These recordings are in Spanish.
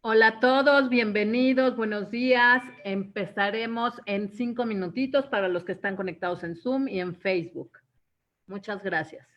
Hola a todos, bienvenidos, buenos días. Empezaremos en 5 minutitos para los que están conectados en Zoom y en Facebook. Muchas gracias.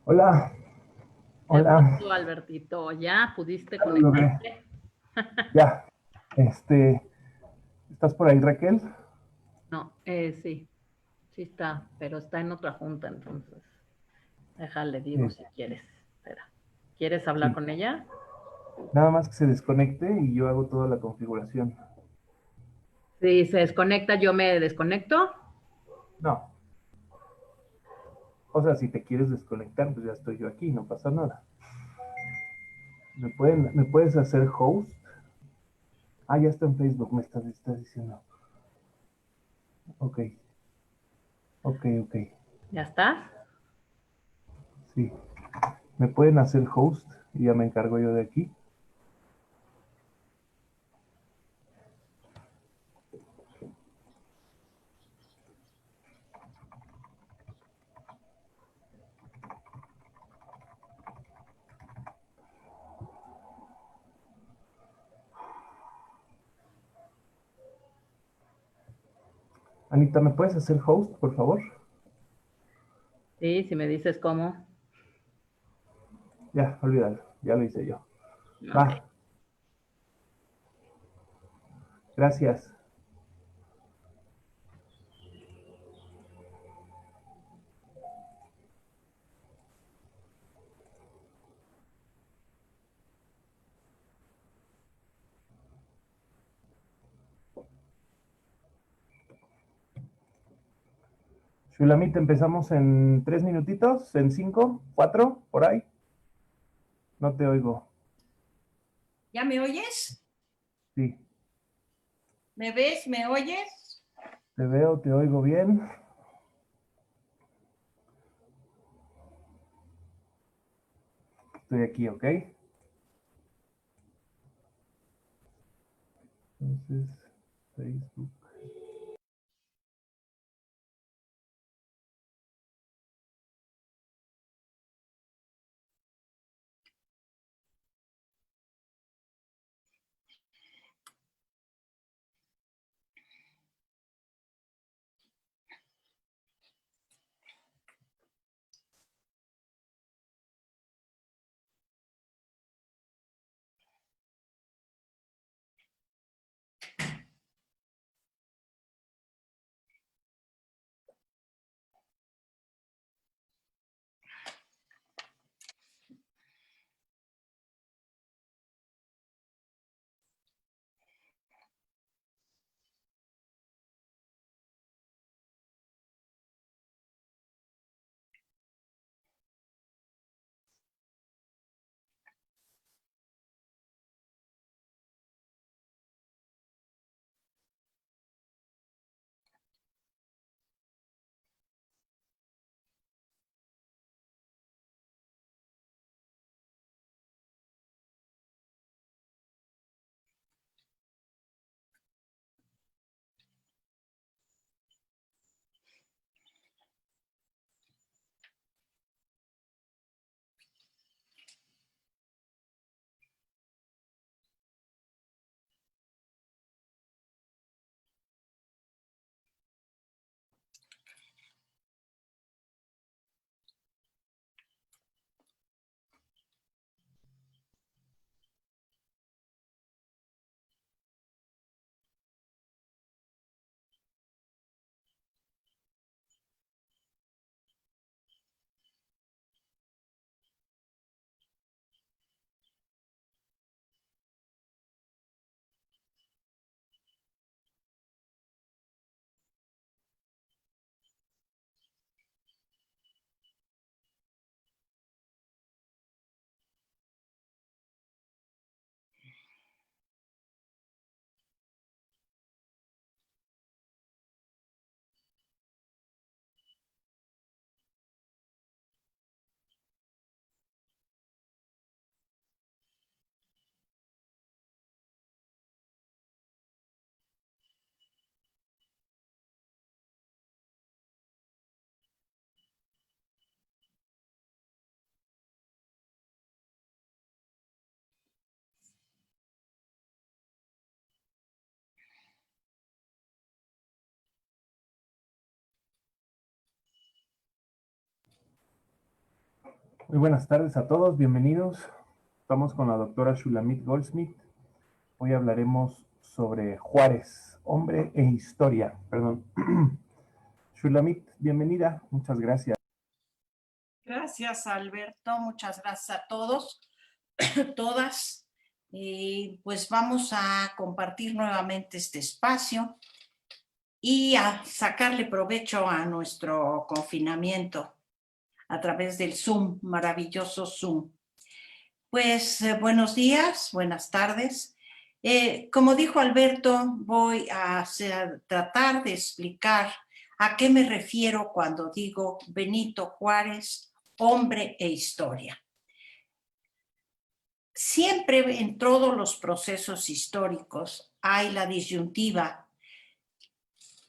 Hola, ¿Qué hola, pasó, Albertito? ¿Ya pudiste ya lo logré. conectarte? Ya, ¿estás por ahí, Raquel? No, sí, sí está, pero está en otra junta, entonces. Déjale, digo, Eh, si quieres. Espera. ¿Quieres hablar sí, con ella? nada más que se desconecte y yo hago toda la configuración. Si se desconecta, yo me desconecto. No, o sea, si te quieres desconectar, pues ya estoy yo aquí, no pasa nada. ¿Me puedes hacer host? Ah, ya está en Facebook, estás diciendo. Ok, ok, ¿Ya estás? sí. ¿Me pueden hacer host? Y ya me encargo yo de aquí. Anita, ¿me puedes hacer host, por favor? Sí, si me dices cómo. Ya, olvídalo, ya lo hice yo. Ok. Va, gracias. Shulamit, empezamos en 3 minutitos, en 5, 4, por ahí. No te oigo. ¿Ya me oyes? Sí, ¿Me ves? ¿Me oyes? te veo, te oigo bien. Estoy aquí, ¿ok? Entonces, Facebook. Muy buenas tardes a todos, bienvenidos. Estamos con la doctora Shulamit Goldsmith. Hoy hablaremos sobre Juárez, hombre e historia. Perdón. Shulamit, bienvenida, muchas gracias. Gracias, Alberto. Muchas gracias a todos, todas. Pues vamos a compartir nuevamente este espacio y a sacarle provecho a nuestro confinamiento a través del Zoom, maravilloso Zoom. Pues buenos días, buenas tardes. Como dijo Alberto, voy a tratar de explicar a qué me refiero cuando digo Benito Juárez, hombre e historia. Siempre en todos los procesos históricos hay la disyuntiva.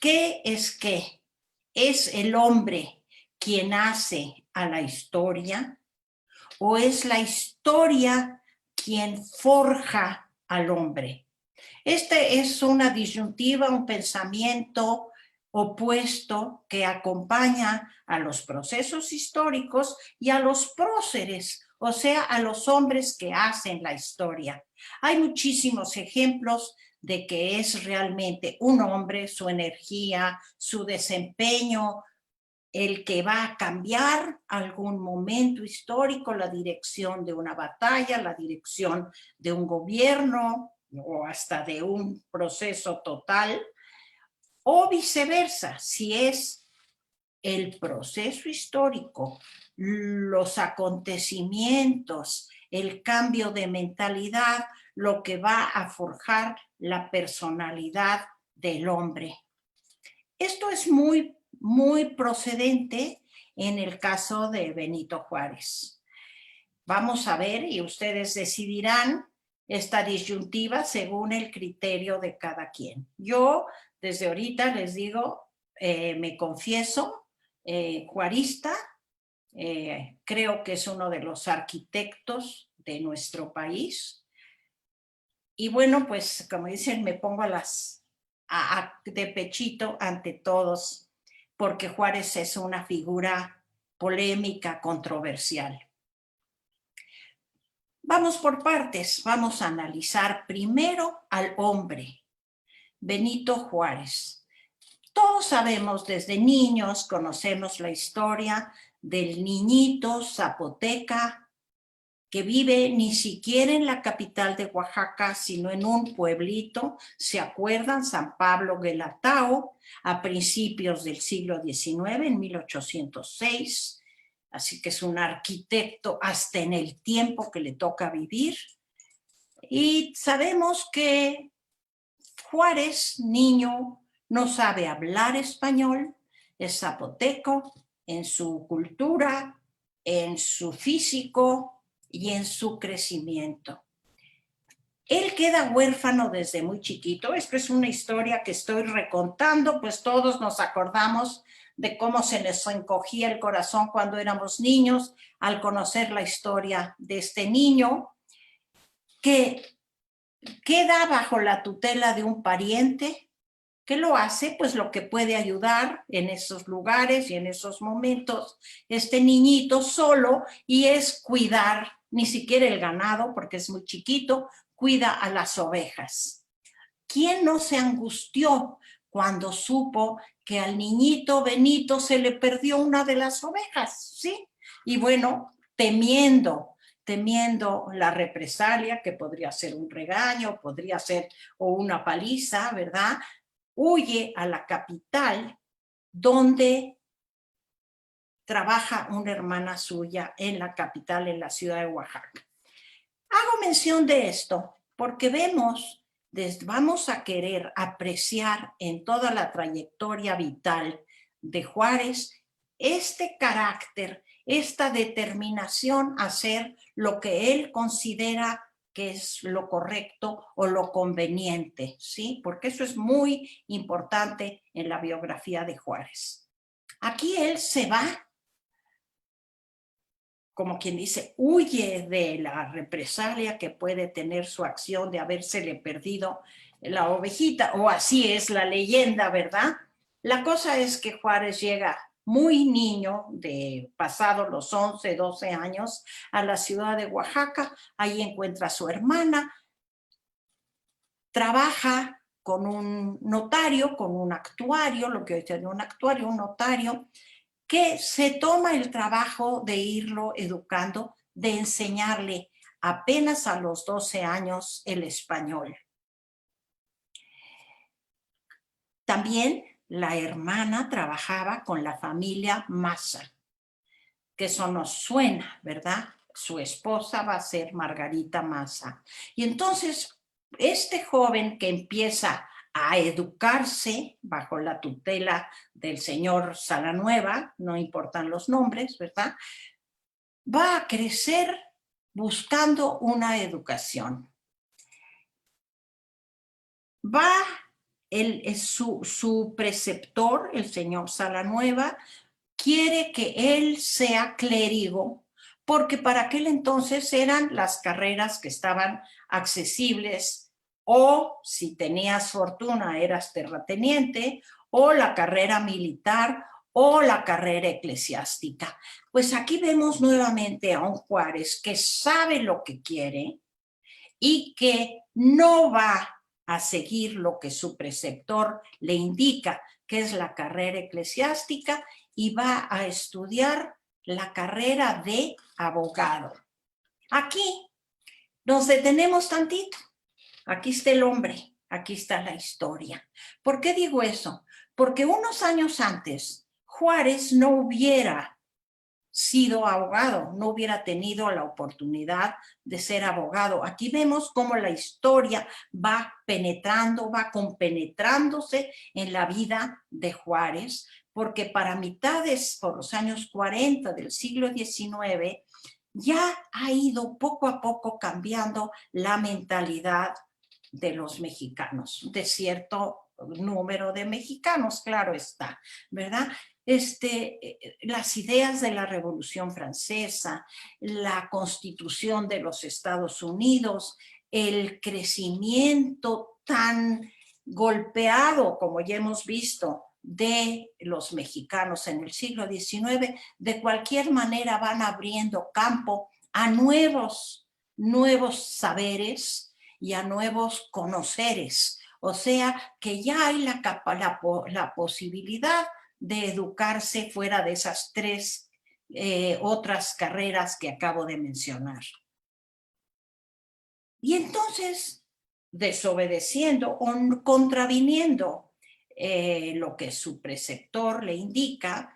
¿Qué es qué? ¿Es el hombre quien hace a la historia? ¿O es la historia quien forja al hombre? Este es una disyuntiva, un pensamiento opuesto que acompaña a los procesos históricos y a los próceres, o sea, a los hombres que hacen la historia. Hay muchísimos ejemplos de que es realmente un hombre, su energía, su desempeño, el que va a cambiar algún momento histórico, la dirección de una batalla, la dirección de un gobierno o hasta de un proceso total, o viceversa, si es el proceso histórico, los acontecimientos, el cambio de mentalidad, lo que va a forjar la personalidad del hombre. Esto es muy procedente en el caso de Benito Juárez. Vamos a ver y ustedes decidirán esta disyuntiva según el criterio de cada quien. Yo desde ahorita les digo, me confieso juarista, creo que es uno de los arquitectos de nuestro país. Y bueno, pues como dicen, me pongo de pechito ante todos, porque Juárez es una figura polémica, controversial. Vamos por partes, vamos a analizar primero al hombre, Benito Juárez. Todos sabemos desde niños, conocemos la historia del niñito zapoteca, que vive ni siquiera en la capital de Oaxaca, sino en un pueblito, ¿se acuerdan? San Pablo Guelatao, a principios del siglo XIX, en 1806, así que es un arquitecto hasta en el tiempo que le toca vivir. Y sabemos que Juárez, niño, no sabe hablar español, es zapoteco en su cultura, en su físico, y en su crecimiento. Él queda huérfano desde muy chiquito. Esto es una historia que estoy recontando, pues todos nos acordamos de cómo se nos encogía el corazón cuando éramos niños al conocer la historia de este niño que queda bajo la tutela de un pariente. ¿Qué lo hace? Pues lo que puede ayudar en esos lugares y en esos momentos, este niñito solo, y es cuidar, ni siquiera el ganado, porque es muy chiquito, cuida a las ovejas. ¿Quién no se angustió cuando supo que al niñito Benito se le perdió una de las ovejas? ¿Sí? Y bueno, temiendo la represalia, que podría ser un regaño, podría ser o una paliza, ¿verdad?, huye a la capital, donde trabaja una hermana suya en la capital, en la ciudad de Oaxaca. Hago mención de esto porque vamos a querer apreciar en toda la trayectoria vital de Juárez este carácter, esta determinación a hacer lo que él considera que es lo correcto o lo conveniente, ¿sí? Porque eso es muy importante en la biografía de Juárez. Aquí él se va, como quien dice, huye de la represalia que puede tener su acción de habérsele perdido la ovejita, o así es la leyenda, ¿verdad? La cosa es que Juárez llega muy niño, pasado los 11, 12 años, a la ciudad de Oaxaca. Ahí encuentra a su hermana, trabaja con un notario, con un actuario, lo que hoy tiene un actuario, un notario, que se toma el trabajo de irlo educando, de enseñarle apenas a los 12 años el español. También la hermana trabajaba con la familia Maza, que eso nos suena, ¿verdad? Su esposa va a ser Margarita Maza. Y entonces, este joven que empieza a educarse bajo la tutela del señor Salanueva, no importan los nombres, ¿verdad? Va a crecer buscando una educación. Su preceptor, el señor Salanueva, quiere que él sea clérigo, porque para aquel entonces eran las carreras que estaban accesibles, o si tenías fortuna eras terrateniente, o la carrera militar, o la carrera eclesiástica. Pues aquí vemos nuevamente a un Juárez que sabe lo que quiere y que no va a seguir lo que su preceptor le indica, que es la carrera eclesiástica, y va a estudiar la carrera de abogado. Aquí nos detenemos tantito. Aquí está el hombre, aquí está la historia. ¿Por qué digo eso? Porque unos años antes, Juárez no hubiera sido abogado, no hubiera tenido la oportunidad de ser abogado. Aquí vemos cómo la historia va penetrando, va compenetrándose en la vida de Juárez, porque para mitades, por los años 40 del siglo XIX, ya ha ido poco a poco cambiando la mentalidad de los mexicanos, de cierto número de mexicanos, claro está, ¿verdad? Las ideas de la Revolución Francesa, la Constitución de los Estados Unidos, el crecimiento tan golpeado, como ya hemos visto, de los mexicanos en el siglo XIX, de cualquier manera van abriendo campo a nuevos saberes y a nuevos conoceres. O sea, que ya hay la posibilidad de educarse fuera de esas tres otras carreras que acabo de mencionar. Y entonces, desobedeciendo o contraviniendo lo que su preceptor le indica,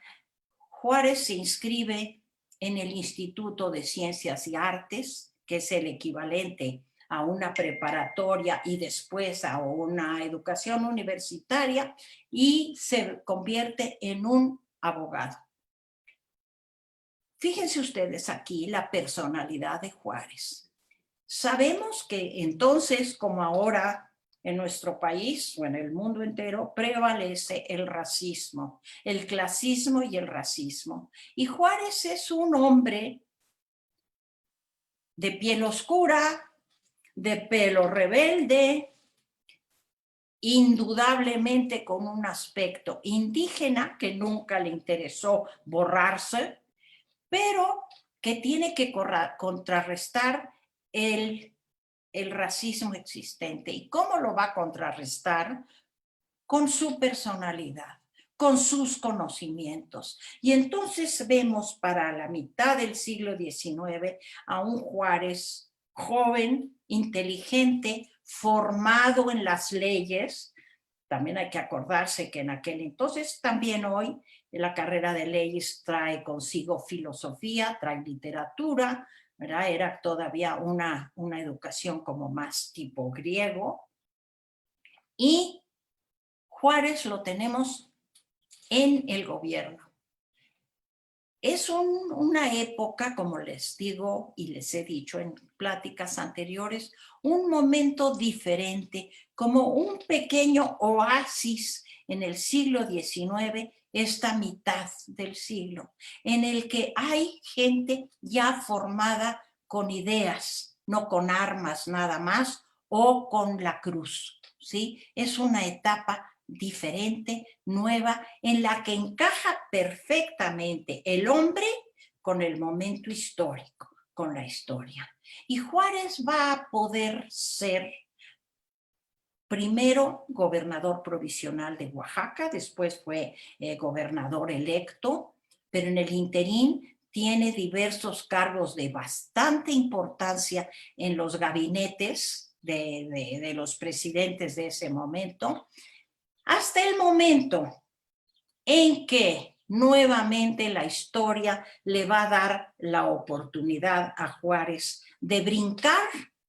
Juárez se inscribe en el Instituto de Ciencias y Artes, que es el equivalente a una preparatoria y después a una educación universitaria, y se convierte en un abogado. Fíjense ustedes aquí la personalidad de Juárez. Sabemos que entonces, como ahora en nuestro país o en el mundo entero, prevalece el racismo, el clasismo y el racismo. Y Juárez es un hombre de piel oscura, de pelo rebelde, indudablemente con un aspecto indígena que nunca le interesó borrarse, pero que tiene que contrarrestar el racismo existente. ¿Y cómo lo va a contrarrestar? Con su personalidad, con sus conocimientos. Y entonces vemos para la mitad del siglo XIX a un Juárez joven, inteligente, formado en las leyes. También hay que acordarse que en aquel entonces, también hoy, la carrera de leyes trae consigo filosofía, trae literatura, ¿verdad? Era todavía una educación como más tipo griego. Y Juárez lo tenemos en el gobierno. Es una época, como les digo y les he dicho en pláticas anteriores, un momento diferente, como un pequeño oasis en el siglo XIX, esta mitad del siglo, en el que hay gente ya formada con ideas, no con armas nada más, o con la cruz, ¿sí? Es una etapa diferente, nueva, en la que encaja perfectamente el hombre con el momento histórico, con la historia. Y Juárez va a poder ser primero gobernador provisional de Oaxaca, después fue gobernador electo, pero en el interín tiene diversos cargos de bastante importancia en los gabinetes de los presidentes de ese momento, hasta el momento en que nuevamente la historia le va a dar la oportunidad a Juárez de brincar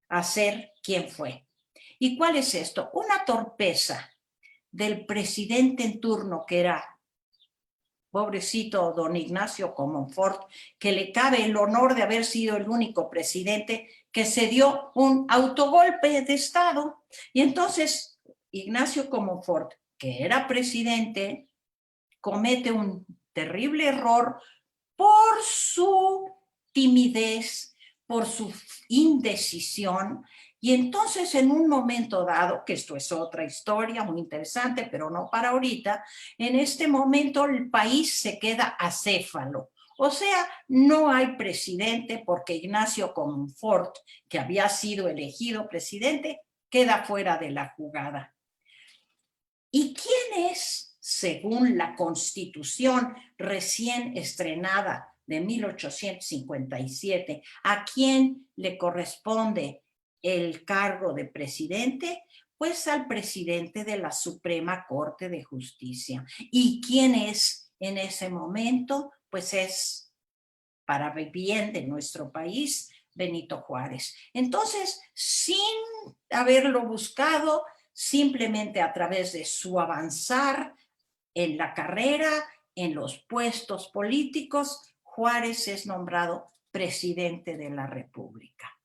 a ser quien fue. ¿Y cuál es esto? Una torpeza del presidente en turno, que era, pobrecito don Ignacio Comonfort, que le cabe el honor de haber sido el único presidente que se dio un autogolpe de Estado. Y entonces Ignacio Comonfort, que era presidente, comete un terrible error por su timidez, por su indecisión. Y entonces en un momento dado, que esto es otra historia muy interesante, pero no para ahorita, en este momento el país se queda acéfalo. O sea, no hay presidente porque Ignacio Comonfort, que había sido elegido presidente, queda fuera de la jugada. ¿Y quién es, según la Constitución recién estrenada de 1857, a quién le corresponde el cargo de presidente? Pues al presidente de la Suprema Corte de Justicia. ¿Y quién es en ese momento? Pues es, para bien de nuestro país, Benito Juárez. Entonces, sin haberlo buscado, simplemente a través de su avanzar en la carrera, en los puestos políticos, Juárez es nombrado presidente de la República.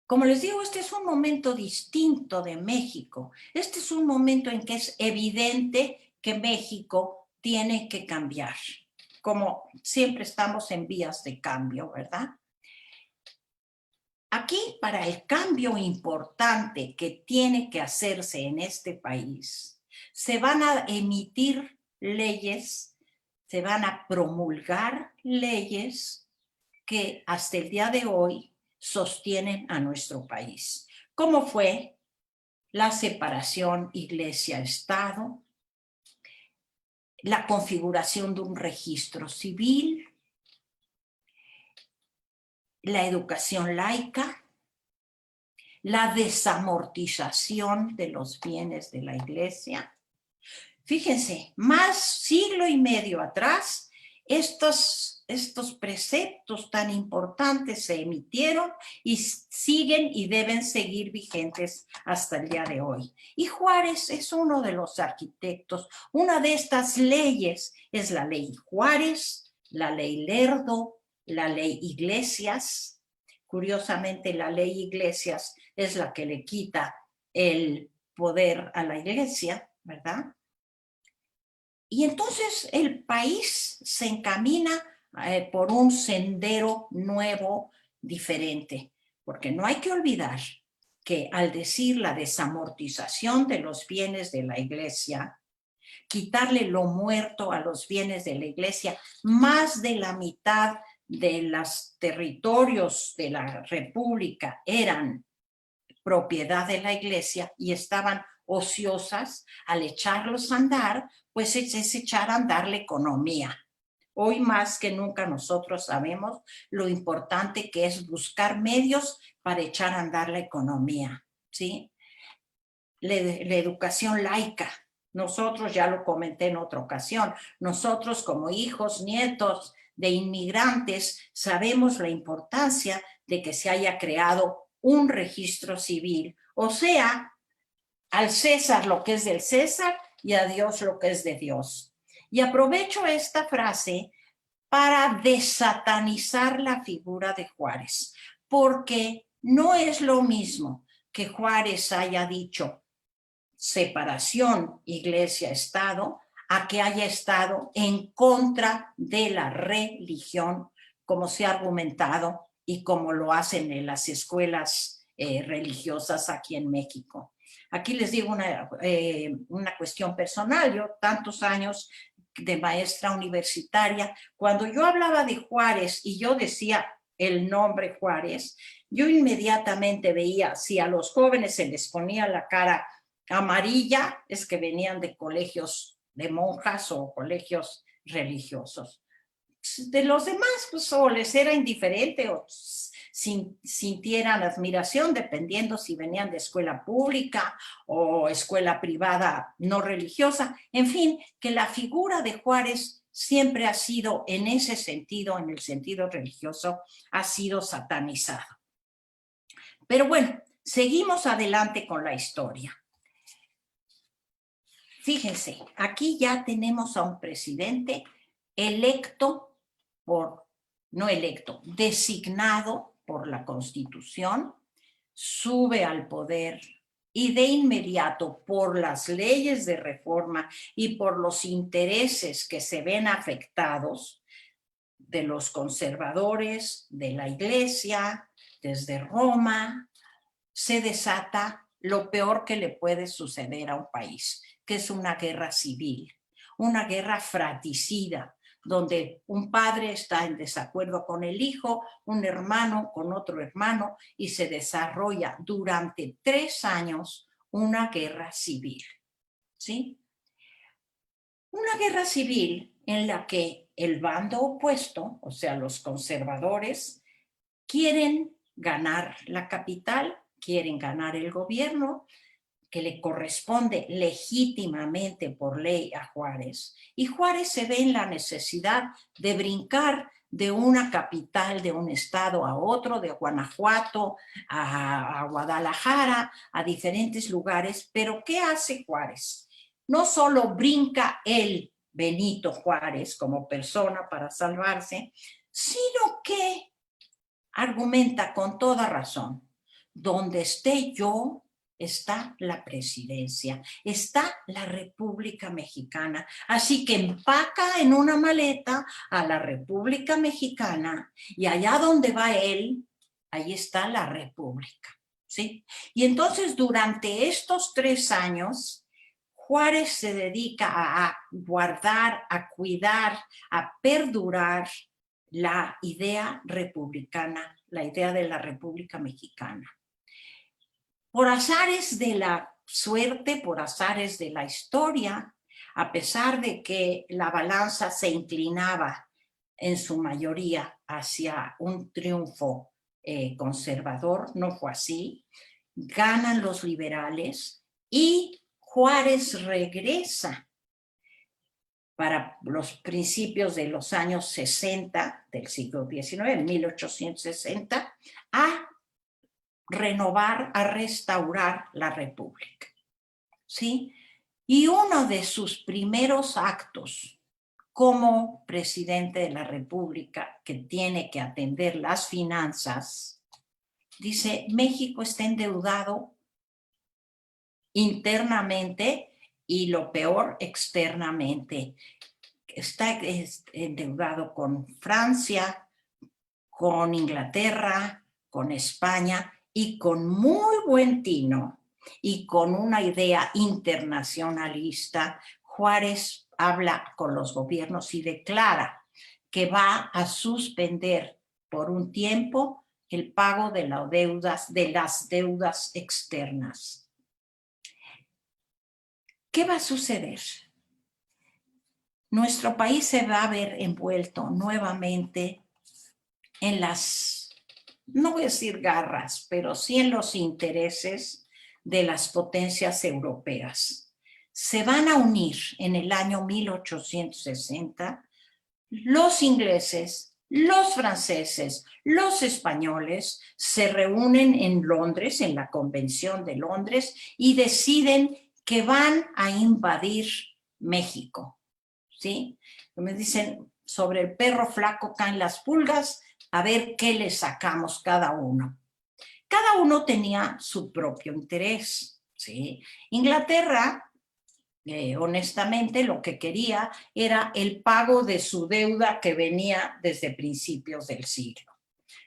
Como les digo, este es un momento distinto de México. Este es un momento en que es evidente que México tiene que cambiar. Como siempre estamos en vías de cambio, ¿verdad? Aquí, para el cambio importante que tiene que hacerse en este país, se van a emitir leyes, se van a promulgar leyes que hasta el día de hoy sostienen a nuestro país, como fue la separación iglesia-estado, la configuración de un registro civil, la educación laica, la desamortización de los bienes de la iglesia. Fíjense, más siglo y medio atrás, estos preceptos tan importantes se emitieron y siguen y deben seguir vigentes hasta el día de hoy. Y Juárez es uno de los arquitectos. Una de estas leyes es la ley Juárez, la ley Lerdo, la ley Iglesias. Curiosamente, la ley Iglesias es la que le quita el poder a la iglesia, ¿verdad? Y entonces el país se encamina por un sendero nuevo, diferente, porque no hay que olvidar que al decir la desamortización de los bienes de la iglesia, quitarle lo muerto a los bienes de la iglesia, más de la mitad de los territorios de la República eran propiedad de la iglesia y estaban ociosas. Al echarlos a andar, pues es echar a andar la economía. Hoy más que nunca nosotros sabemos lo importante que es buscar medios para echar a andar la economía, ¿sí? La educación laica. Nosotros, ya lo comenté en otra ocasión, nosotros como hijos, nietos de inmigrantes, sabemos la importancia de que se haya creado un registro civil, o sea, al César lo que es del César y a Dios lo que es de Dios. Y aprovecho esta frase para desatanizar la figura de Juárez, porque no es lo mismo que Juárez haya dicho separación iglesia-estado a que haya estado en contra de la religión, como se ha argumentado y como lo hacen en las escuelas religiosas aquí en México. Aquí les digo una cuestión personal. Yo tantos años de maestra universitaria, cuando yo hablaba de Juárez y yo decía el nombre Juárez, yo inmediatamente veía si a los jóvenes se les ponía la cara amarilla, es que venían de colegios de monjas o colegios religiosos. De los demás, pues o les era indiferente o sintieran admiración, dependiendo si venían de escuela pública o escuela privada no religiosa. En fin, que la figura de Juárez siempre ha sido, en ese sentido, en el sentido religioso, ha sido satanizado. Pero bueno, seguimos adelante con la historia. Fíjense, aquí ya tenemos a un presidente electo designado por la Constitución, sube al poder y de inmediato por las leyes de reforma y por los intereses que se ven afectados de los conservadores, de la Iglesia, desde Roma, se desata lo peor que le puede suceder a un país, que es una guerra civil, una guerra fratricida, donde un padre está en desacuerdo con el hijo, un hermano con otro hermano, y se desarrolla durante 3 años una guerra civil, ¿sí? Una guerra civil en la que el bando opuesto, o sea, los conservadores, quieren ganar la capital, quieren ganar el gobierno, que le corresponde legítimamente por ley a Juárez. Y Juárez se ve en la necesidad de brincar de una capital, de un estado a otro, de Guanajuato a Guadalajara, a diferentes lugares. Pero ¿qué hace Juárez? No solo brinca él, Benito Juárez, como persona para salvarse, sino que argumenta con toda razón: donde esté yo, está la presidencia, está la República Mexicana. Así que empaca en una maleta a la República Mexicana y allá donde va él, ahí está la República, ¿sí? Y entonces durante estos 3 años, Juárez se dedica a guardar, a cuidar, a perdurar la idea republicana, la idea de la República Mexicana. Por azares de la suerte, por azares de la historia, a pesar de que la balanza se inclinaba en su mayoría hacia un triunfo conservador, no fue así. Ganan los liberales y Juárez regresa para los principios de los años 60 del siglo XIX, en 1860, a renovar, a restaurar la República, ¿sí? Y uno de sus primeros actos como presidente de la República, que tiene que atender las finanzas, dice: México está endeudado internamente y lo peor, externamente. Está endeudado con Francia, con Inglaterra, con España, y con muy buen tino y con una idea internacionalista, Juárez habla con los gobiernos y declara que va a suspender por un tiempo el pago de las deudas externas. ¿Qué va a suceder? Nuestro país se va a ver envuelto nuevamente en las, no voy a decir garras, pero sí en los intereses de las potencias europeas. Se van a unir en el año 1860 los ingleses, los franceses, los españoles, se reúnen en Londres, en la Convención de Londres, y deciden que van a invadir México, ¿sí? Me dicen, sobre el perro flaco caen las pulgas, a ver qué le sacamos cada uno. Cada uno tenía su propio interés, ¿sí? Inglaterra, honestamente, lo que quería era el pago de su deuda que venía desde principios del siglo.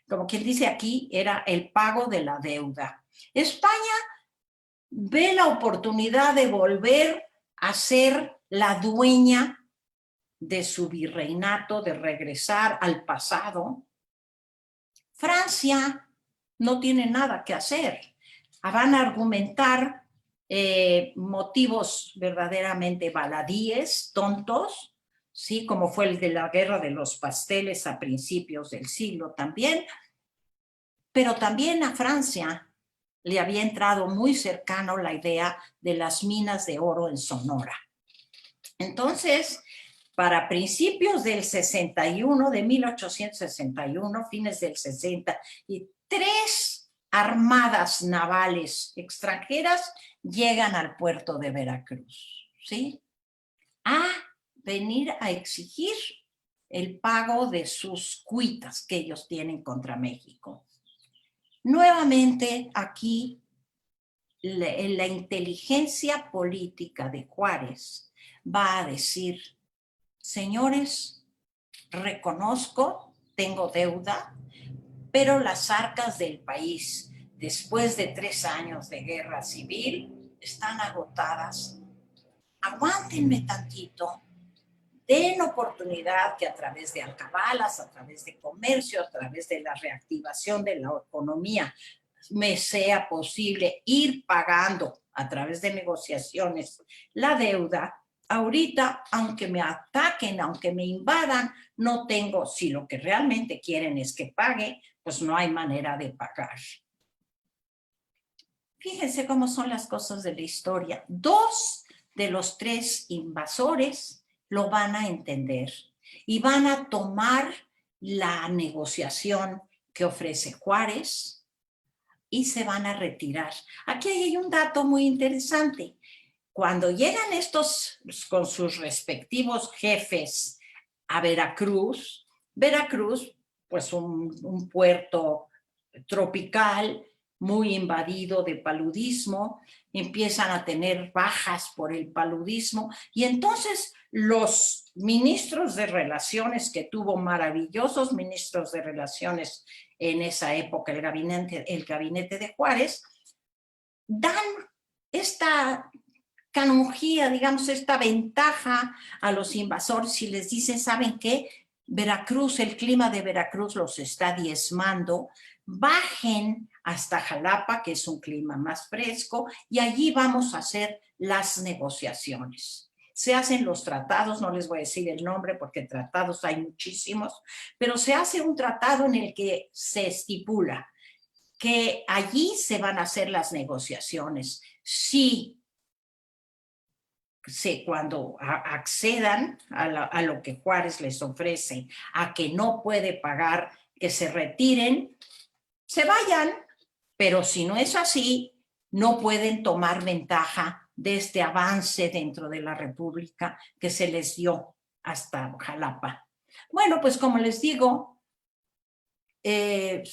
Como quien dice aquí, era el pago de la deuda. España ve la oportunidad de volver a ser la dueña de su virreinato, de regresar al pasado, Francia no tiene nada que hacer. Van a argumentar motivos verdaderamente baladíes, tontos, ¿sí? Como fue el de la guerra de los pasteles a principios del siglo también, pero también a Francia le había entrado muy cercano la idea de las minas de oro en Sonora. Entonces, para principios del 61, de 1861, fines del 60, y 3 armadas navales extranjeras llegan al puerto de Veracruz, ¿sí? A venir a exigir el pago de sus cuitas que ellos tienen contra México. Nuevamente aquí la inteligencia política de Juárez va a decir: señores, reconozco, tengo deuda, pero las arcas del país, después de 3 años de guerra civil, están agotadas. Aguántenme tantito, den oportunidad que a través de alcabalas, a través de comercio, a través de la reactivación de la economía, me sea posible ir pagando a través de negociaciones la deuda. Ahorita, aunque me ataquen, aunque me invadan, no tengo, si lo que realmente quieren es que pague, pues no hay manera de pagar. Fíjense cómo son las cosas de la historia. 2 de los 3 invasores lo van a entender y van a tomar la negociación que ofrece Juárez y se van a retirar. Aquí hay un dato muy interesante. Cuando llegan estos con sus respectivos jefes a Veracruz, pues un puerto tropical muy invadido de paludismo, empiezan a tener bajas por el paludismo y entonces los ministros de Relaciones, que tuvo maravillosos ministros de Relaciones en esa época, el gabinete de Juárez, dan esta canonjía, digamos, esta ventaja a los invasores y les dicen: ¿saben qué? Veracruz, el clima de Veracruz los está diezmando, bajen hasta Jalapa, que es un clima más fresco, y allí vamos a hacer las negociaciones. Se hacen los tratados, no les voy a decir el nombre porque tratados hay muchísimos, pero se hace un tratado en el que se estipula que allí se van a hacer las negociaciones. Sí, cuando accedan a lo que Juárez les ofrece, a que no puede pagar, que se retiren, se vayan, pero si no es así, no pueden tomar ventaja de este avance dentro de la República que se les dio hasta Jalapa. Bueno, pues como les digo, el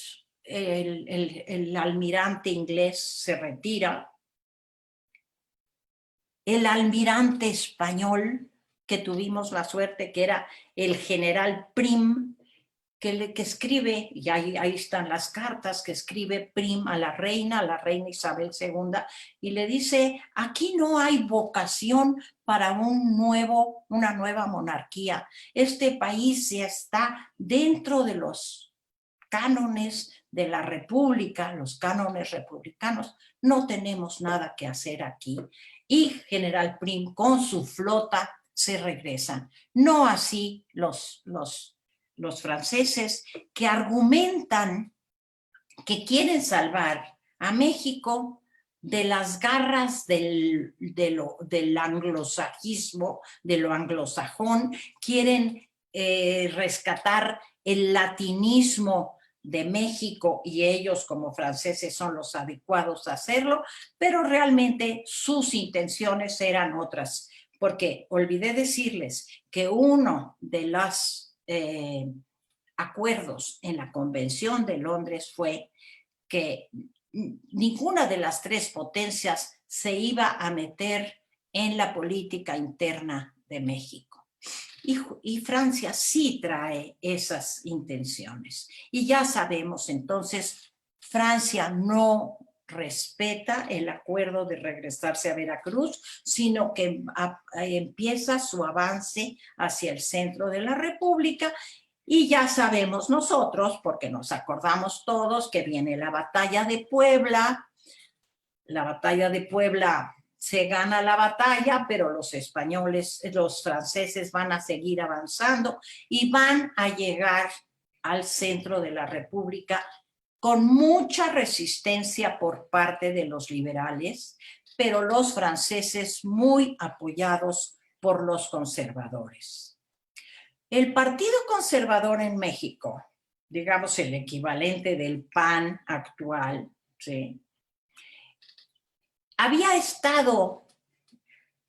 almirante inglés se retira. El almirante español, que tuvimos la suerte, que era el general Prim, que escribe, y ahí están las cartas que escribe Prim a la reina Isabel II, y le dice: aquí no hay vocación para una nueva monarquía. Este país ya está dentro de los cánones de la República, los cánones republicanos, no tenemos nada que hacer aquí. Y General Prim con su flota se regresan. No así los franceses, que argumentan que quieren salvar a México de las garras del anglosajismo, de lo anglosajón, quieren rescatar el latinismo de México y ellos como franceses son los adecuados a hacerlo, pero realmente sus intenciones eran otras, porque olvidé decirles que uno de los acuerdos en la Convención de Londres fue que ninguna de las 3 potencias se iba a meter en la política interna de México. Y Francia sí trae esas intenciones. Y ya sabemos, entonces, Francia no respeta el acuerdo de regresarse a Veracruz, sino que empieza su avance hacia el centro de la República. Y ya sabemos nosotros, porque nos acordamos todos, que viene la batalla de Puebla. La batalla de Puebla, se gana la batalla, pero los españoles, los franceses van a seguir avanzando y van a llegar al centro de la República con mucha resistencia por parte de los liberales, pero los franceses muy apoyados por los conservadores. El Partido Conservador en México, digamos el equivalente del PAN actual, ¿sí?, había estado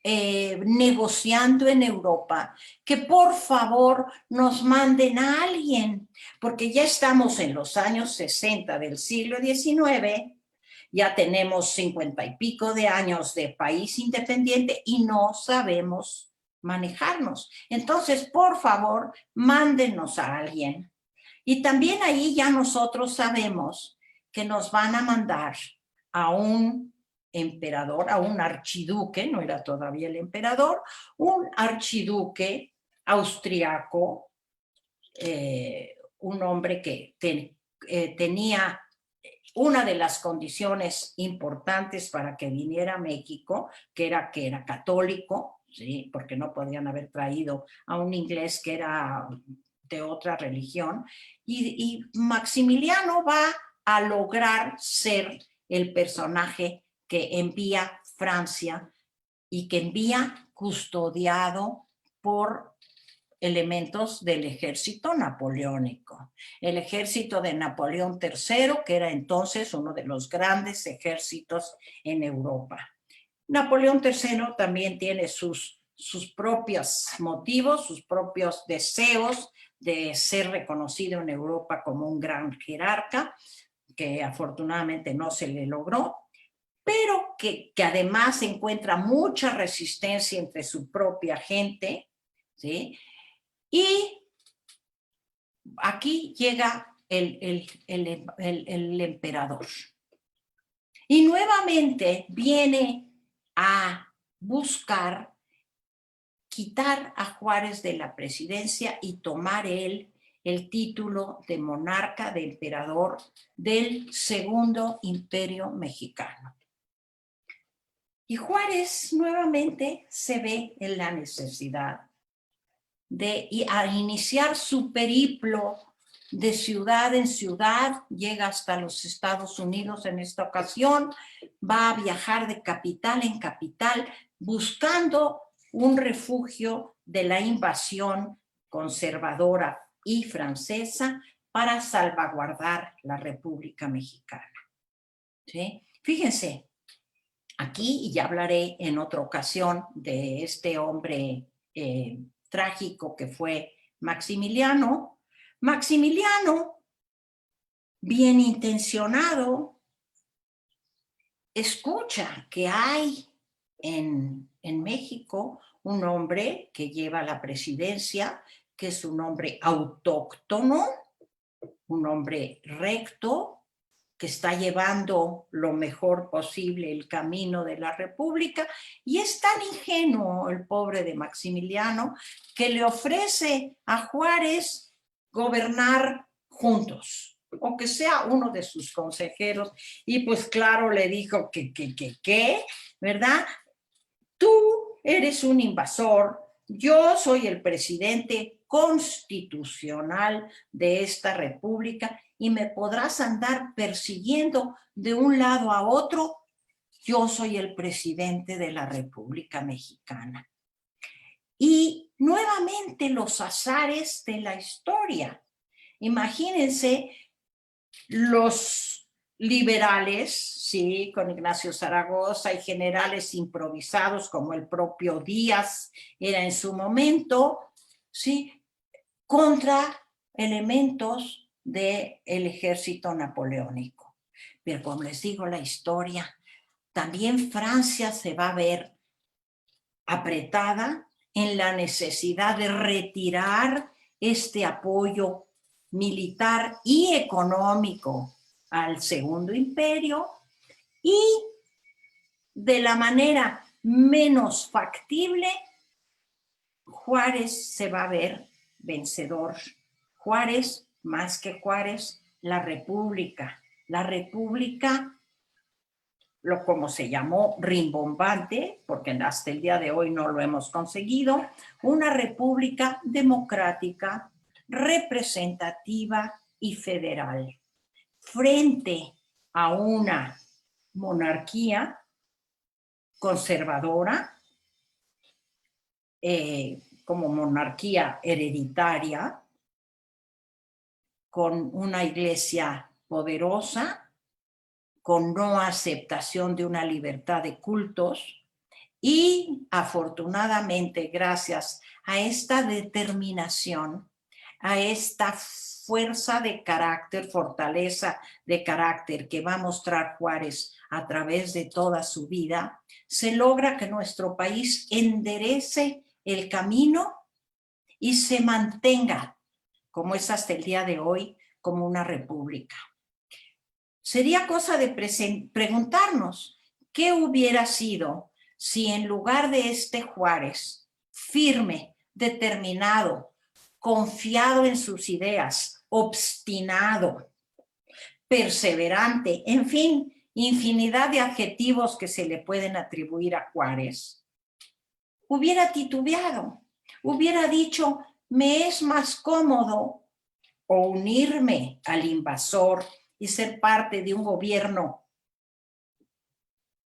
negociando en Europa que por favor nos manden a alguien, porque ya estamos en los años 60 del siglo XIX, ya tenemos 50 y pico de años de país independiente y no sabemos manejarnos. Entonces, por favor, mándenos a alguien. Y también ahí ya nosotros sabemos que nos van a mandar a un emperador, a un archiduque, no era todavía el emperador, un archiduque austriaco, un hombre que tenía una de las condiciones importantes para que viniera a México, que era católico, ¿sí?, porque no podían haber traído a un inglés que era de otra religión, y Maximiliano va a lograr ser el personaje que envía Francia y que envía custodiado por elementos del ejército napoleónico. El ejército de Napoleón III, que era entonces uno de los grandes ejércitos en Europa. Napoleón III también tiene sus propios motivos, sus propios deseos de ser reconocido en Europa como un gran jerarca, que afortunadamente no se le logró, pero que además encuentra mucha resistencia entre su propia gente, ¿sí? Y aquí llega el emperador. Y nuevamente viene a buscar quitar a Juárez de la presidencia y tomar él el título de monarca, de emperador del Segundo Imperio Mexicano. Y Juárez nuevamente se ve en la necesidad de iniciar su periplo de ciudad en ciudad, llega hasta los Estados Unidos en esta ocasión, va a viajar de capital en capital buscando un refugio de la invasión conservadora y francesa para salvaguardar la República Mexicana. ¿Sí? Fíjense, aquí, y ya hablaré en otra ocasión de este hombre trágico que fue Maximiliano. Maximiliano, bien intencionado, escucha que hay en México un hombre que lleva la presidencia, que es un hombre autóctono, un hombre recto, que está llevando lo mejor posible el camino de la República, y es tan ingenuo el pobre de Maximiliano que le ofrece a Juárez gobernar juntos, o que sea uno de sus consejeros, y pues claro, le dijo ¿qué? ¿Verdad? Tú eres un invasor, yo soy el presidente constitucional de esta república y me podrás andar persiguiendo de un lado a otro. Yo soy el presidente de la República Mexicana. Y nuevamente los azares de la historia. Imagínense los liberales, sí, con Ignacio Zaragoza y generales improvisados como el propio Díaz era en su momento, sí, contra elementos del ejército napoleónico. Pero como les digo, la historia, también Francia se va a ver apretada en la necesidad de retirar este apoyo militar y económico al Segundo Imperio, Y de la manera menos factible, Juárez se va a ver vencedor. Juárez, más que Juárez, la República. La República, como se llamó, rimbombante, porque hasta el día de hoy no lo hemos conseguido, una república democrática, representativa y federal, frente a una monarquía conservadora, como monarquía hereditaria, con una iglesia poderosa, con no aceptación de una libertad de cultos, y afortunadamente, gracias a esta determinación, a esta fuerza de carácter, fortaleza de carácter que va a mostrar Juárez a través de toda su vida, se logra que nuestro país enderece el camino y se mantenga, como es hasta el día de hoy, como una república. Sería cosa de preguntarnos, ¿qué hubiera sido si en lugar de este Juárez, firme, determinado, confiado en sus ideas, obstinado, perseverante, en fin, infinidad de adjetivos que se le pueden atribuir a Juárez, hubiera titubeado, hubiera dicho, me es más cómodo o unirme al invasor y ser parte de un gobierno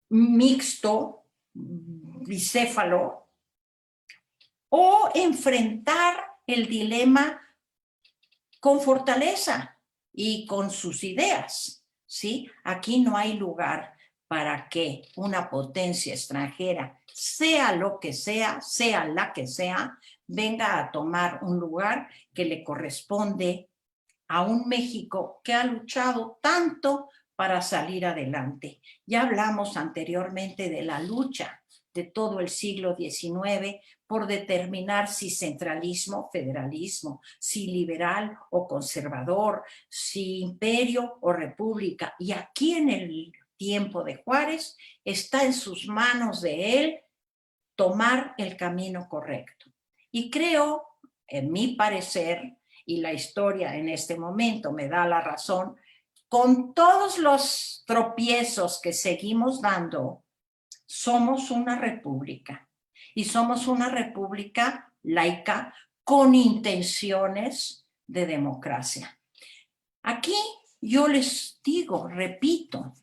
mixto, bicéfalo, o enfrentar el dilema con fortaleza y con sus ideas, ¿sí? Aquí no hay lugar para que una potencia extranjera, sea lo que sea la que sea, venga a tomar un lugar que le corresponde a un México que ha luchado tanto para salir adelante. Ya hablamos anteriormente de la lucha de todo el siglo XIX por determinar si centralismo, federalismo, si liberal o conservador, si imperio o república. Y aquí en el tiempo de Juárez está en sus manos de él tomar el camino correcto. Y creo, en mi parecer, y la historia en este momento me da la razón, con todos los tropiezos que seguimos dando, somos una república. Y somos una república laica con intenciones de democracia. Aquí yo les digo, repito,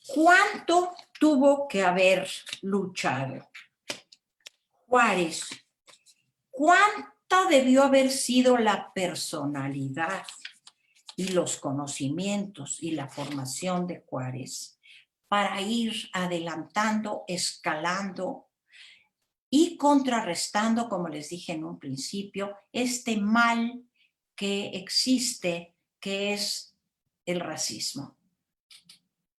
¿cuánto tuvo que haber luchado Juárez? ¿Cuánta debió haber sido la personalidad y los conocimientos y la formación de Juárez para ir adelantando, escalando y contrarrestando, como les dije en un principio, este mal que existe, que es el racismo?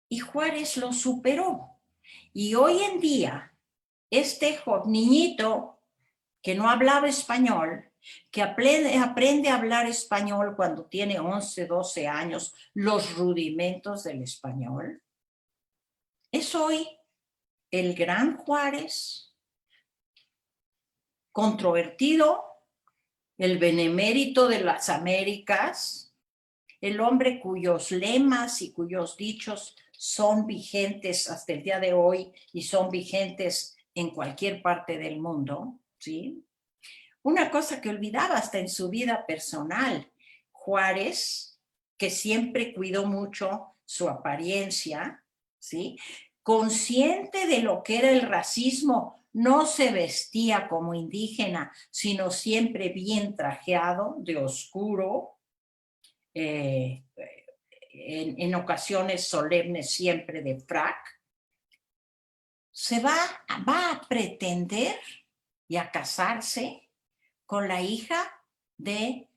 Y Juárez lo superó. Y hoy en día, este niñito que no hablaba español, que aprende a hablar español cuando tiene 11, 12 años, los rudimentos del español, es hoy el gran Juárez, controvertido, el benemérito de las Américas, el hombre cuyos lemas y cuyos dichos son vigentes hasta el día de hoy y son vigentes en cualquier parte del mundo, ¿sí? Una cosa que olvidaba hasta en su vida personal, Juárez, que siempre cuidó mucho su apariencia, ¿sí? Consciente de lo que era el racismo, no se vestía como indígena, sino siempre bien trajeado, de oscuro, en ocasiones solemnes siempre de frac. Se va a pretender y a casarse con la hija de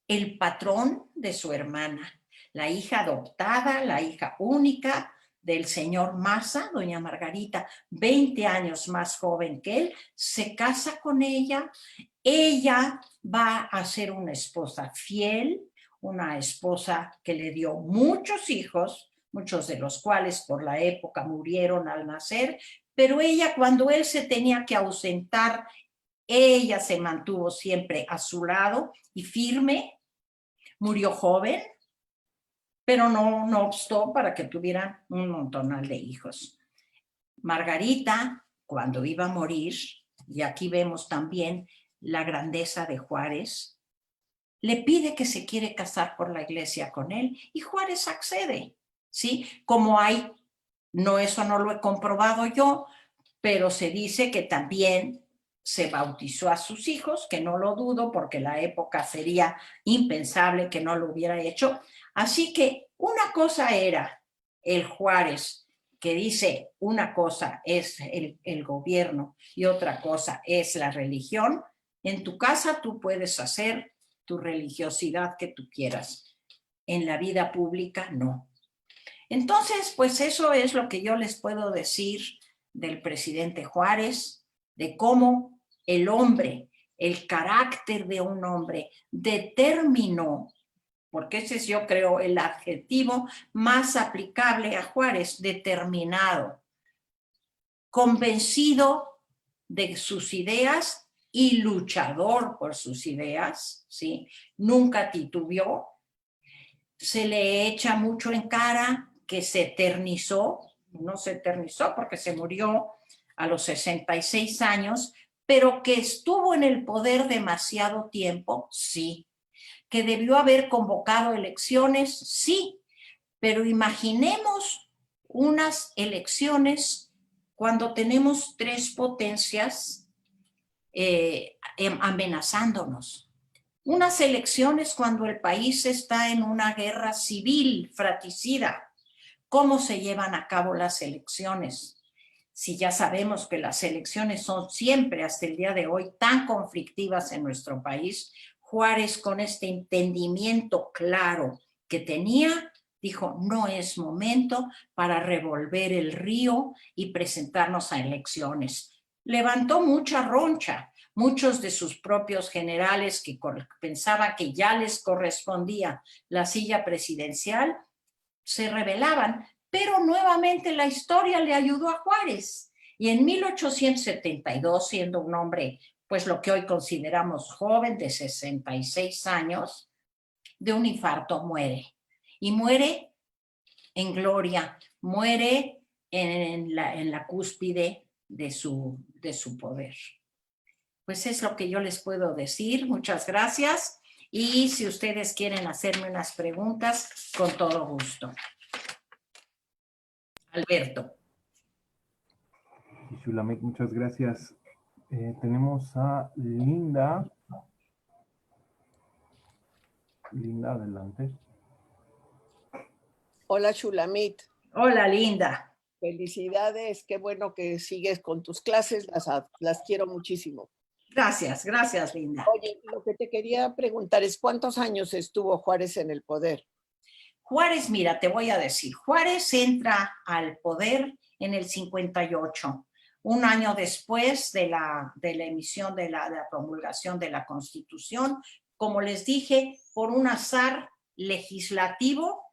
el patrón de su hermana, la hija adoptada, la hija única del señor Maza, doña Margarita, 20 años más joven que él, se casa con ella. Ella va a ser una esposa fiel, una esposa que le dio muchos hijos, muchos de los cuales por la época murieron al nacer, pero ella, cuando él se tenía que ausentar, ella se mantuvo siempre a su lado y firme. Murió joven, pero no obstó para que tuvieran un montonal de hijos. Margarita, cuando iba a morir, y aquí vemos también la grandeza de Juárez, le pide que se quiere casar por la iglesia con él y Juárez accede, ¿sí? Como hay, eso no lo he comprobado yo, pero se dice que también se bautizó a sus hijos, que no lo dudo porque la época sería impensable que no lo hubiera hecho. Así que una cosa era el Juárez, que dice una cosa es el gobierno y otra cosa es la religión. En tu casa tú puedes hacer tu religiosidad que tú quieras. En la vida pública, no. Entonces, pues eso es lo que yo les puedo decir del presidente Juárez, de cómo el hombre, el carácter de un hombre determinó, porque ese es, yo creo, el adjetivo más aplicable a Juárez, determinado, convencido de sus ideas y luchador por sus ideas, ¿sí? Nunca titubeó. Se le echa mucho en cara que se eternizó, no se eternizó porque se murió a los 66 años, pero que estuvo en el poder demasiado tiempo, sí. Que debió haber convocado elecciones, sí, pero imaginemos unas elecciones cuando tenemos tres potencias amenazándonos. Unas elecciones cuando el país está en una guerra civil fratricida. ¿Cómo se llevan a cabo las elecciones? Si ya sabemos que las elecciones son siempre, hasta el día de hoy, tan conflictivas en nuestro país, Juárez, con este entendimiento claro que tenía, dijo, no es momento para revolver el río y presentarnos a elecciones. Levantó mucha roncha. Muchos de sus propios generales que pensaban que ya les correspondía la silla presidencial se rebelaban, pero nuevamente la historia le ayudó a Juárez. Y en 1872, siendo un hombre, pues lo que hoy consideramos joven, de 66 años, de un infarto muere. Y muere en gloria, muere en la cúspide de su poder. Pues es lo que yo les puedo decir. Muchas gracias. Y si ustedes quieren hacerme unas preguntas, con todo gusto. Alberto. Shulamit, muchas gracias. Tenemos a Linda. Linda, adelante. Hola, Shulamit. Hola, Linda. Felicidades, qué bueno que sigues con tus clases, las quiero muchísimo. Gracias, Linda. Oye, lo que te quería preguntar es, ¿cuántos años estuvo Juárez en el poder? Juárez, mira, te voy a decir, Juárez entra al poder en el 58, un año después de la emisión de la promulgación de la Constitución, como les dije, por un azar legislativo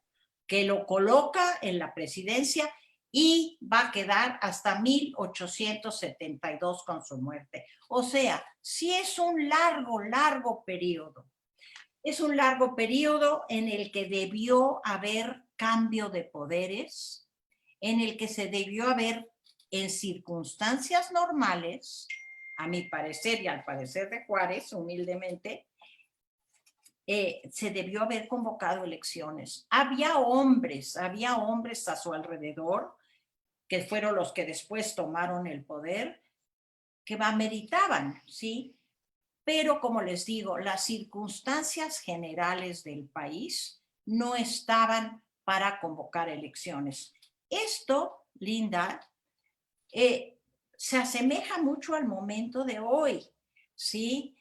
que lo coloca en la presidencia y va a quedar hasta 1872 con su muerte. O sea, sí es un largo periodo. Es un largo periodo en el que debió haber cambio de poderes, en el que se debió haber, en circunstancias normales, a mi parecer y al parecer de Juárez, humildemente, se debió haber convocado elecciones. Había hombres a su alrededor, que fueron los que después tomaron el poder, que meditaban, ¿sí? Pero como les digo, las circunstancias generales del país no estaban para convocar elecciones. Esto, Linda, se asemeja mucho al momento de hoy, ¿sí?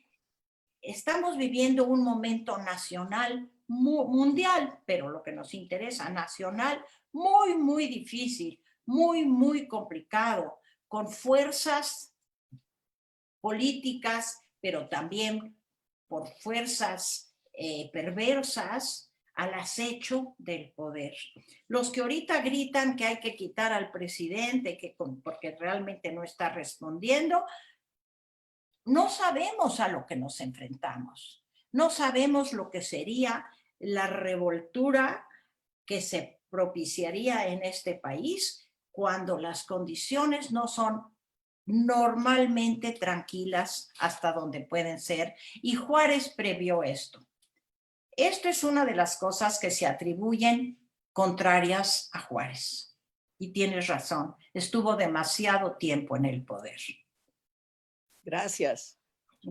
Estamos viviendo un momento nacional, mundial, pero lo que nos interesa, nacional, muy difícil, muy complicado, con fuerzas políticas, pero también por fuerzas perversas, al acecho del poder. Los que ahorita gritan que hay que quitar al presidente porque realmente no está respondiendo, no sabemos a lo que nos enfrentamos. No sabemos lo que sería la revoltura que se propiciaría en este país cuando las condiciones no son normalmente tranquilas hasta donde pueden ser. Y Juárez previó esto. Esto es una de las cosas que se atribuyen contrarias a Juárez. Y tienes razón, estuvo demasiado tiempo en el poder. Gracias.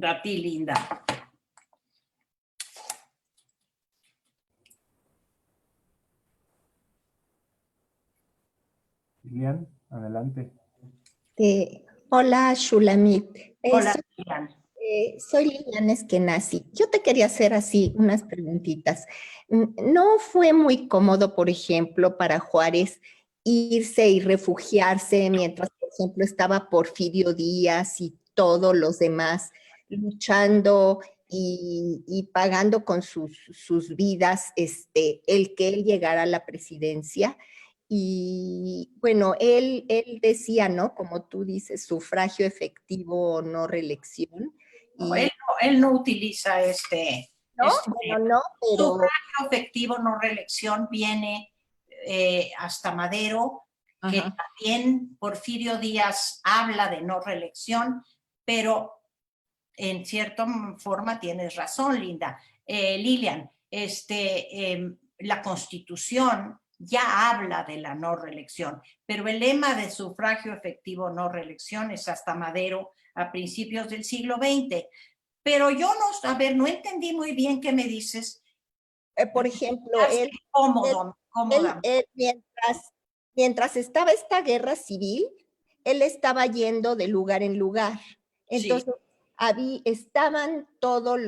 A ti, Linda. Lilian, adelante. Hola, Shulamit. Hola, Lilian. Soy Lilian Eskenazi. Yo te quería hacer así unas preguntitas. ¿No fue muy cómodo, por ejemplo, para Juárez irse y refugiarse mientras, por ejemplo, estaba Porfirio Díaz y todos los demás luchando y pagando con sus vidas el que él llegara a la presidencia? Y bueno, él decía, ¿no? Como tú dices, sufragio efectivo o no reelección. No, Y, él no utiliza ¿no? Bueno, no, pero... Sufragio efectivo, no reelección, viene hasta Madero, que Ajá. también Porfirio Díaz habla de no reelección, pero en cierta forma tienes razón, Linda. Lilian, la Constitución ya habla de la no reelección, pero el lema de sufragio efectivo no reelección es hasta Madero a principios del siglo XX. Pero yo no entendí muy bien qué me dices. Por ejemplo, Cómoda. mientras estaba esta guerra civil, él estaba yendo de lugar en lugar. Entonces, estaban todos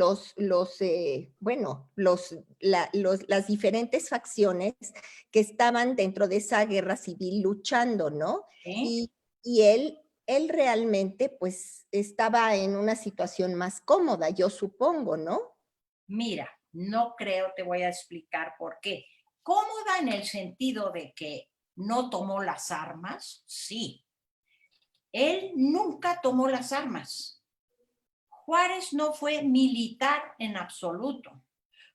las diferentes facciones que estaban dentro de esa guerra civil luchando, ¿no? ¿Sí? Y él realmente, pues, estaba en una situación más cómoda, yo supongo, ¿no? Mira, no creo, te voy a explicar por qué. Cómoda en el sentido de que no tomó las armas, sí. Él nunca tomó las armas. Juárez no fue militar en absoluto.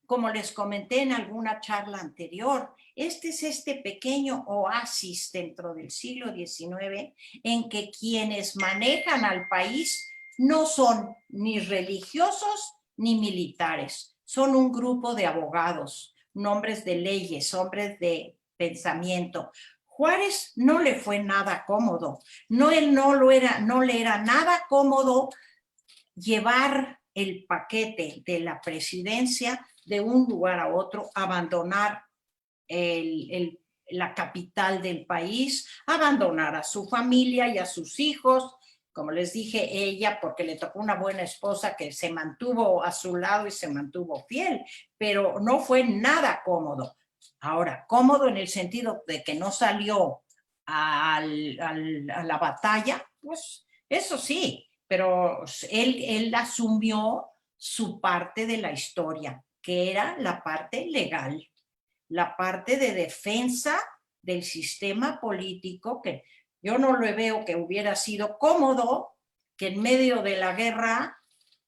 Como les comenté en alguna charla anterior, este es este pequeño oasis dentro del siglo XIX en que quienes manejan al país no son ni religiosos ni militares, son un grupo de abogados, hombres de leyes, hombres de pensamiento. Juárez no le fue nada cómodo, no le era nada cómodo llevar el paquete de la presidencia de un lugar a otro, abandonar la capital del país, abandonar a su familia y a sus hijos. Como les dije, ella, porque le tocó una buena esposa que se mantuvo a su lado y se mantuvo fiel, pero no fue nada cómodo. Ahora, cómodo en el sentido de que no salió a la batalla, pues eso sí, pero él asumió su parte de la historia, que era la parte legal, la parte de defensa del sistema político, que yo no lo veo que hubiera sido cómodo que en medio de la guerra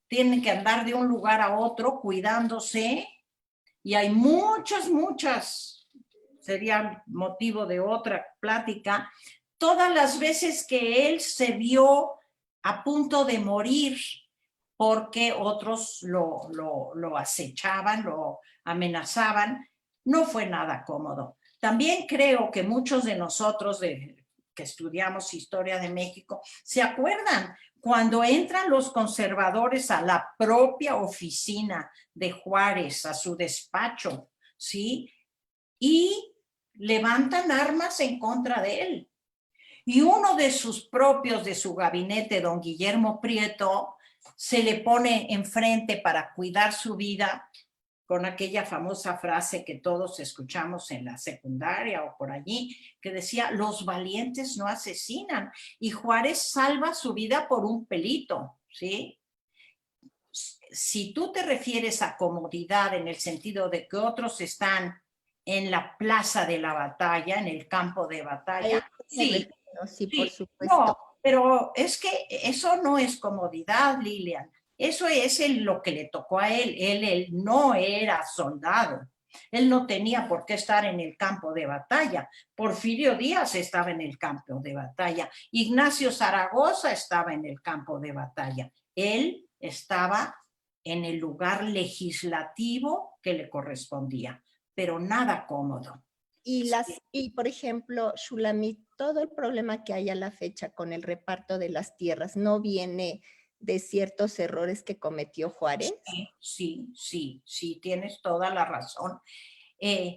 tienen que andar de un lugar a otro cuidándose, y hay muchas, sería motivo de otra plática, todas las veces que él se vio a punto de morir porque otros lo acechaban, lo amenazaban, no fue nada cómodo. También creo que muchos de nosotros que estudiamos historia de México se acuerdan cuando entran los conservadores a la propia oficina de Juárez, a su despacho, ¿sí? Y levantan armas en contra de él. Y uno de sus propios, de su gabinete, don Guillermo Prieto, se le pone enfrente para cuidar su vida con aquella famosa frase que todos escuchamos en la secundaria o por allí, que decía, los valientes no asesinan. Y Juárez salva su vida por un pelito, ¿sí? si tú te refieres a comodidad en el sentido de que otros están en la plaza de la batalla, en el campo de batalla, sí, Sí, por sí, supuesto. no, pero es que eso no es comodidad, Lilian. Eso es lo que le tocó a él. Él no era soldado. Él no tenía por qué estar en el campo de batalla. Porfirio Díaz estaba en el campo de batalla. Ignacio Zaragoza estaba en el campo de batalla. Él estaba en el lugar legislativo que le correspondía, pero nada cómodo. Y por ejemplo, Shulamit, todo el problema que hay a la fecha con el reparto de las tierras no viene de ciertos errores que cometió Juárez. Sí, tienes toda la razón.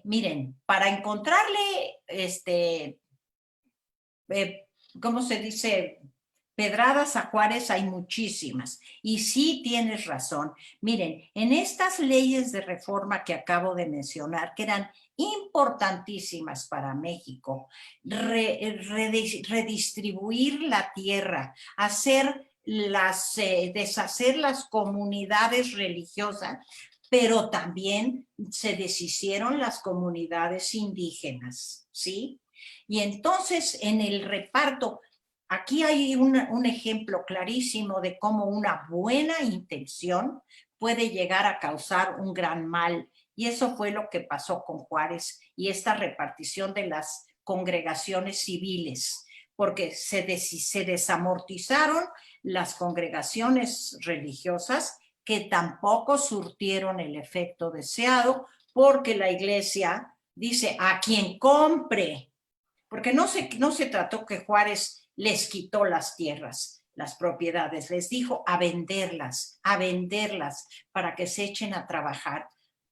Miren, para encontrarle, ¿cómo se dice? Pedradas a Juárez hay muchísimas. Y sí tienes razón. Miren, en estas leyes de reforma que acabo de mencionar, que eran importantísimas para México, redistribuir la tierra, deshacer las comunidades religiosas, pero también se deshicieron las comunidades indígenas, ¿sí? Y entonces en el reparto, aquí hay un ejemplo clarísimo de cómo una buena intención puede llegar a causar un gran mal. Y eso fue lo que pasó con Juárez y esta repartición de las congregaciones civiles, porque se desamortizaron las congregaciones religiosas que tampoco surtieron el efecto deseado, porque la iglesia dice a quien compre, porque no se trató que Juárez les quitó las tierras, las propiedades, les dijo a venderlas para que se echen a trabajar.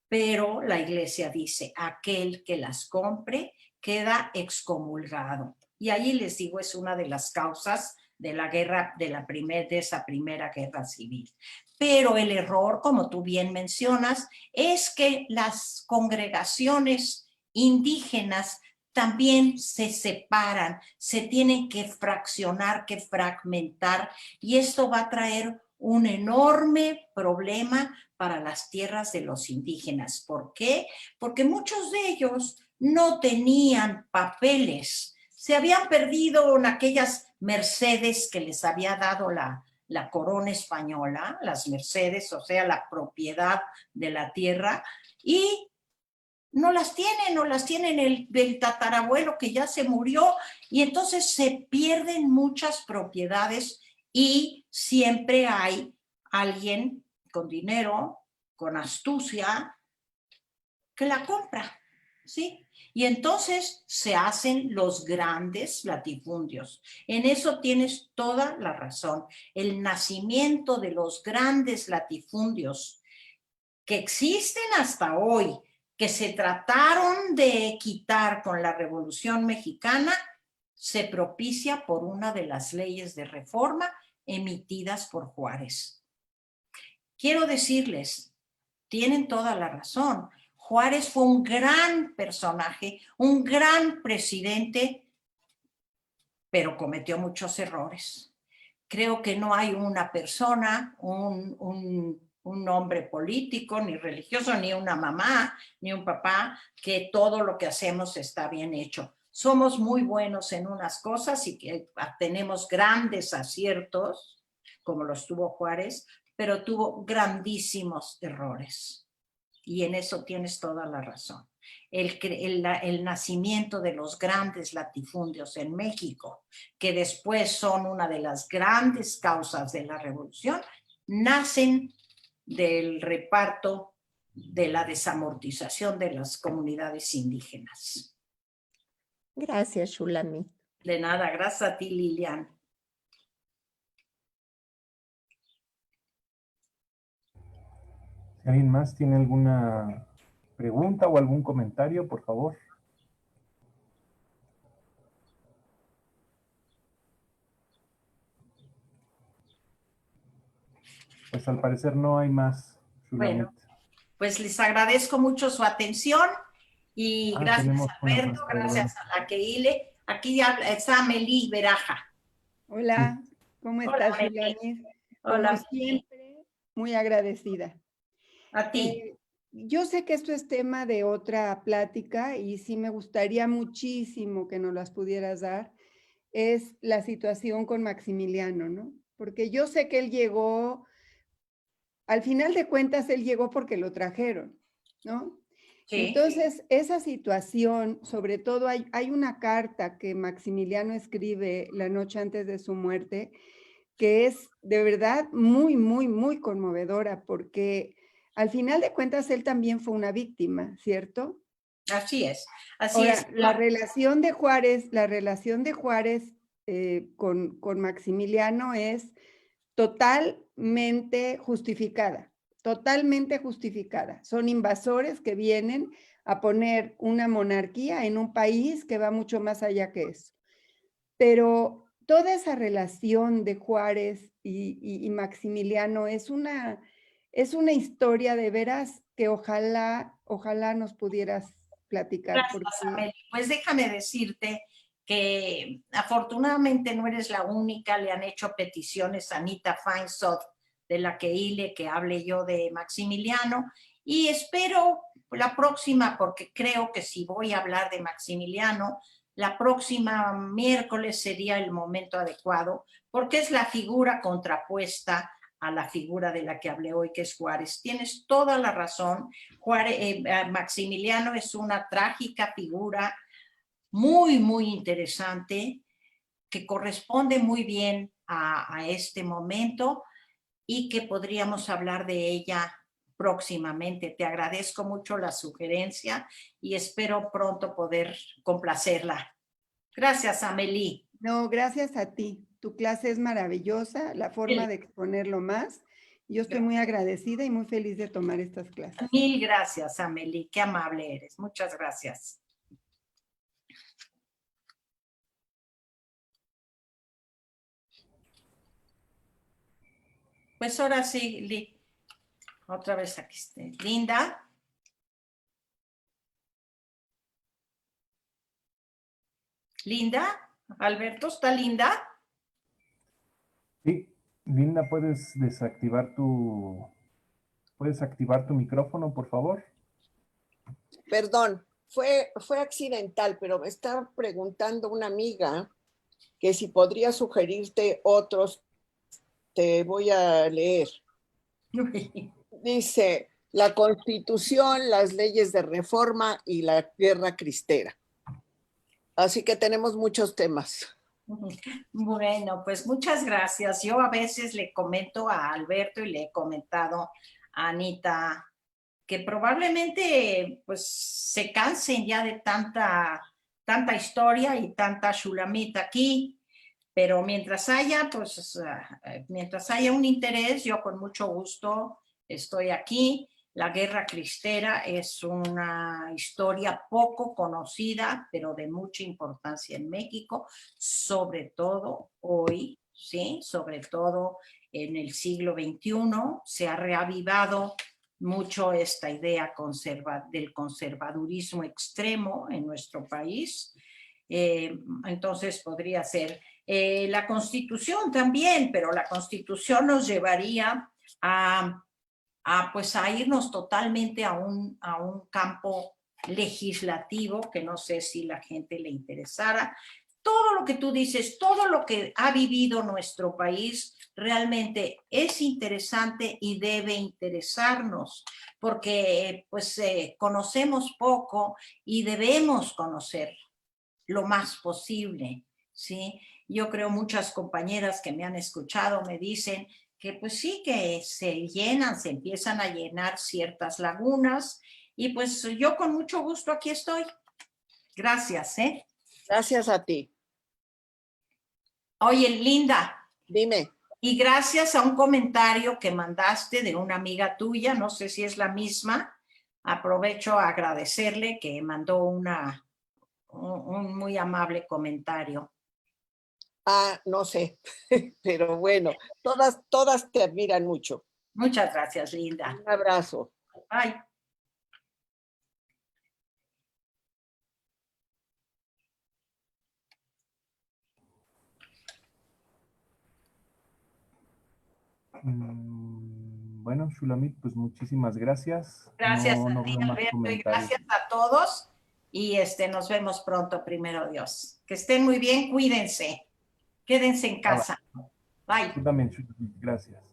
Pero la iglesia dice, aquel que las compre queda excomulgado. Y ahí les digo, es una de las causas de la guerra, de esa primera guerra civil. Pero el error, como tú bien mencionas, es que las congregaciones indígenas también se separan, se tienen que fraccionar, que fragmentar, y esto va a traer un enorme problema para las tierras de los indígenas. ¿Por qué? Porque muchos de ellos no tenían papeles, se habían perdido en aquellas mercedes que les había dado la corona española, las mercedes, o sea, la propiedad de la tierra, y no las tienen el tatarabuelo que ya se murió, y entonces se pierden muchas propiedades y siempre hay alguien con dinero, con astucia, que la compra, ¿sí? Y entonces se hacen los grandes latifundios. En eso tienes toda la razón. El nacimiento de los grandes latifundios que existen hasta hoy, que se trataron de quitar con la Revolución Mexicana, se propicia por una de las leyes de reforma emitidas por Juárez. Quiero decirles, tienen toda la razón. Juárez fue un gran personaje, un gran presidente, pero cometió muchos errores. Creo que no hay una persona, un hombre político, ni religioso, ni una mamá, ni un papá, que todo lo que hacemos está bien hecho. Somos muy buenos en unas cosas y que tenemos grandes aciertos, como los tuvo Juárez, pero tuvo grandísimos errores. Y en eso tienes toda la razón. El nacimiento de los grandes latifundios en México, que después son una de las grandes causas de la revolución, nacen del reparto, de la desamortización de las comunidades indígenas. Gracias, Shulamit. De nada, gracias a ti, Lilian. Si alguien más tiene alguna pregunta o algún comentario, por favor. Pues al parecer no hay más, Shulamit. Bueno, pues les agradezco mucho su atención y gracias tenemos una Alberto, más, gracias a la Keile. Aquí ya está Amelie Beraja. Hola, ¿cómo estás, Amelie. Shulamit? Hola, Como siempre, muy agradecida. A ti. Yo sé que esto es tema de otra plática y sí me gustaría muchísimo que nos las pudieras dar, es la situación con Maximiliano, ¿no? Porque yo sé que él llegó, al final de cuentas, él llegó porque lo trajeron, ¿no? Sí. Entonces, esa situación, sobre todo hay una carta que Maximiliano escribe la noche antes de su muerte, que es de verdad muy, muy, muy conmovedora, porque al final de cuentas él también fue una víctima, ¿cierto? Así es. Así Ahora, es. la relación de Juárez con Maximiliano es totalmente justificada, totalmente justificada. Son invasores que vienen a poner una monarquía en un país que va mucho más allá que eso. Pero toda esa relación de Juárez y Maximiliano es una historia de veras que ojalá nos pudieras platicar. Gracias, Porque Amelie. Pues déjame decirte que afortunadamente no eres la única, le han hecho peticiones a Anita Feinsohn, de la que hile que hable yo de Maximiliano, y espero la próxima, porque creo que si voy a hablar de Maximiliano, la próxima miércoles sería el momento adecuado, porque es la figura contrapuesta a la figura de la que hablé hoy, que es Juárez. Tienes toda la razón. Maximiliano es una trágica figura muy, muy interesante que corresponde muy bien a este momento y que podríamos hablar de ella próximamente. Te agradezco mucho la sugerencia y espero pronto poder complacerla. Gracias, Amelie. no, gracias a ti. Tu clase es maravillosa, la forma de exponerlo más. Yo estoy muy agradecida y muy feliz de tomar estas clases. Mil gracias, Amelie. Qué amable eres. Muchas gracias. Pues ahora sí, otra vez aquí está. Linda. Linda. Alberto, ¿está Linda? Sí, Linda, ¿puedes activar tu micrófono, por favor? Perdón, fue accidental, pero me estaba preguntando una amiga que si podría sugerirte otros, te voy a leer. Dice, la Constitución, las leyes de reforma y la guerra cristera. Así que tenemos muchos temas. Bueno, pues muchas gracias. Yo a veces le comento a Alberto y le he comentado a Anita que probablemente pues se cansen ya de tanta historia y tanta Shulamit aquí, pero mientras haya un interés, yo con mucho gusto estoy aquí. La guerra cristera es una historia poco conocida, pero de mucha importancia en México, sobre todo hoy, ¿sí? Sobre todo en el siglo XXI, se ha reavivado mucho esta idea del conservadurismo extremo en nuestro país. Entonces podría ser la Constitución también, pero la Constitución nos llevaría a irnos totalmente a un campo legislativo que no sé si la gente le interesara. Todo lo que tú dices, todo lo que ha vivido nuestro país realmente es interesante y debe interesarnos, porque conocemos poco y debemos conocer lo más posible, ¿sí? Yo creo muchas compañeras que me han escuchado me dicen que pues sí, que se empiezan a llenar ciertas lagunas y pues yo con mucho gusto aquí estoy. Gracias, ¿eh? Gracias a ti. Oye, Linda. Dime. Y gracias a un comentario que mandaste de una amiga tuya, no sé si es la misma, aprovecho a agradecerle que mandó un muy amable comentario. No sé, pero bueno, todas te admiran mucho. Muchas gracias, Linda. Un abrazo. Bye. Bueno, Shulamit, pues muchísimas gracias. Gracias No a ti, veo más Alberto, y comentarios. gracias a todos. Y nos vemos pronto, primero Dios. Que estén muy bien, cuídense. Quédense en casa. Bye. Tú también, Shulamit, gracias.